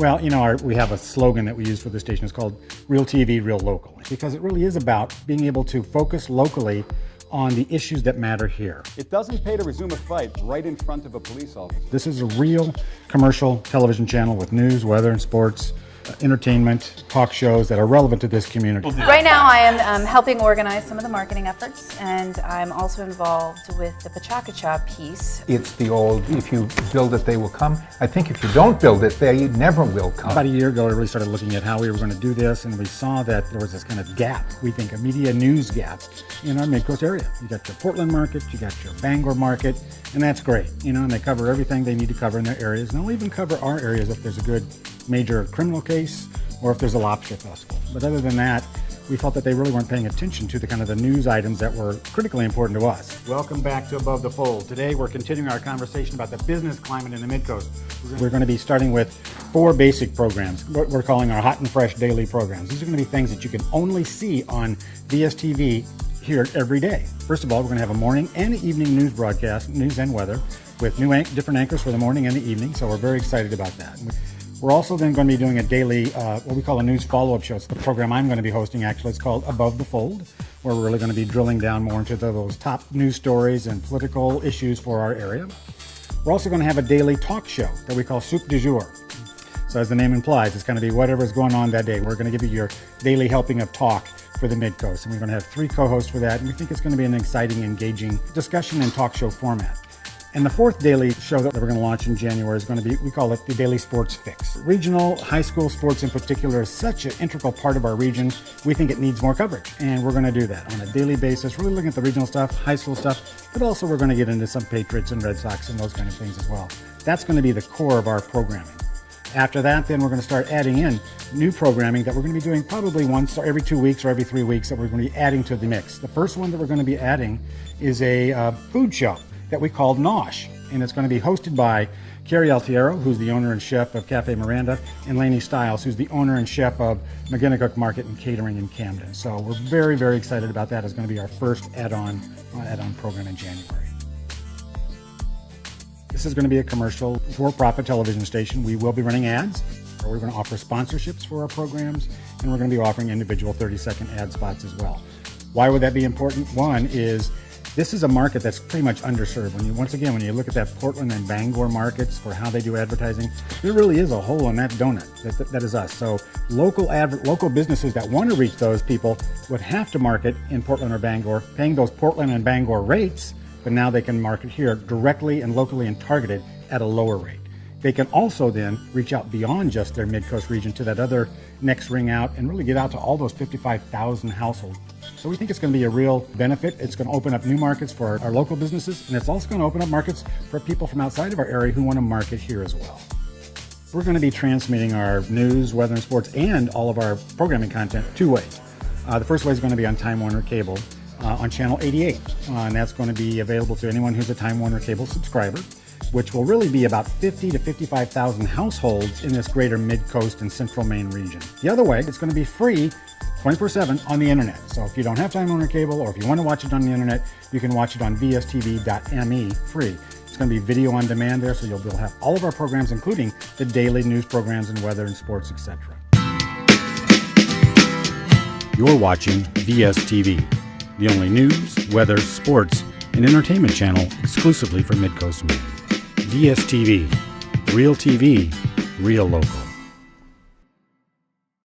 Well, we have a slogan that we use for the station. It's called Real TV, Real Local, because it really is about being able to focus locally on the issues that matter here. It doesn't pay to resume a fight right in front of a police officer. This is a real commercial television channel with news, weather, and sports, entertainment, talk shows that are relevant to this community. Right now I am helping organize some of the marketing efforts, and I'm also involved with the Pachacacha piece. It's the old, if you build it, they will come. I think if you don't build it, they never will come. About a year ago, we really started looking at how we were going to do this, and we saw that there was this kind of gap, we think a media news gap in our Midcoast area. You got your Portland market, you got your Bangor market, and that's great, and they cover everything they need to cover in their areas, and they'll even cover our areas if there's a good major criminal case or if there's a lobster festival. But other than that, we felt that they really weren't paying attention to the news items that were critically important to us. Welcome back to Above the Fold. Today we're continuing our conversation about the business climate in the Midcoast. We're going to be starting with 4 basic programs, what we're calling our hot and fresh daily programs. These are going to be things that you can only see on VStv here every day. First of all, we're going to have a morning and evening news broadcast, news and weather, with different anchors for the morning and the evening, so we're very excited about that. We're also then going to be doing a daily, what we call a news follow-up show. It's the program I'm going to be hosting, actually. It's called Above the Fold, where we're really going to be drilling down more into those top news stories and political issues for our area. We're also going to have a daily talk show that we call Soup du Jour. So as the name implies, it's going to be whatever's going on that day. We're going to give you your daily helping of talk for the Midcoast. And we're going to have 3 co-hosts for that. And we think it's going to be an exciting, engaging discussion and talk show format. And the 4th daily show that we're going to launch in January is going to be, we call it the Daily Sports Fix. Regional high school sports in particular is such an integral part of our region. We think it needs more coverage, and we're going to do that on a daily basis, really looking at the regional stuff, high school stuff, but also we're going to get into some Patriots and Red Sox and those kind of things as well. That's going to be the core of our programming. After that, then we're going to start adding in new programming that we're going to be doing probably once or every 2 weeks or every 3 weeks that we're going to be adding to the mix. The first one that we're going to be adding is a food show that we called Nosh, and it's going to be hosted by Carrie Altiero, who's the owner and chef of Cafe Miranda, and Lainey Stiles, who's the owner and chef of McGinnicook Market and Catering in Camden. So we're very, very excited about that. It's going to be our first add-on program in January. This is going to be a commercial for-profit television station. We will be running ads, or we're going to offer sponsorships for our programs, and we're going to be offering individual 30-second ad spots as well. Why would that be important? One is, this is a market that's pretty much underserved. When you look at that Portland and Bangor markets for how they do advertising, there really is a hole in that donut. That is us. So local businesses that want to reach those people would have to market in Portland or Bangor, paying those Portland and Bangor rates, but now they can market here directly and locally and targeted at a lower rate. They can also then reach out beyond just their Midcoast region to that other next ring out and really get out to all those 55,000 households. So we think it's going to be a real benefit. It's going to open up new markets for our local businesses, and it's also going to open up markets for people from outside of our area who want to market here as well. We're going to be transmitting our news, weather, and sports, and all of our programming content 2 ways. The first way is going to be on Time Warner Cable on Channel 88, and that's going to be available to anyone who's a Time Warner Cable subscriber, which will really be about 50 to 55,000 households in this greater Midcoast and Central Maine region. The other way, it's going to be free 24/7 on the internet. So if you don't have Time Warner Cable, or if you want to watch it on the internet, you can watch it on VStv.me free. It's going to be video on demand there, so you'll be able to have all of our programs, including the daily news programs and weather and sports, etc. You're watching VStv, the only news, weather, sports, and entertainment channel exclusively for Midcoast Maine. VStv, real TV, real local.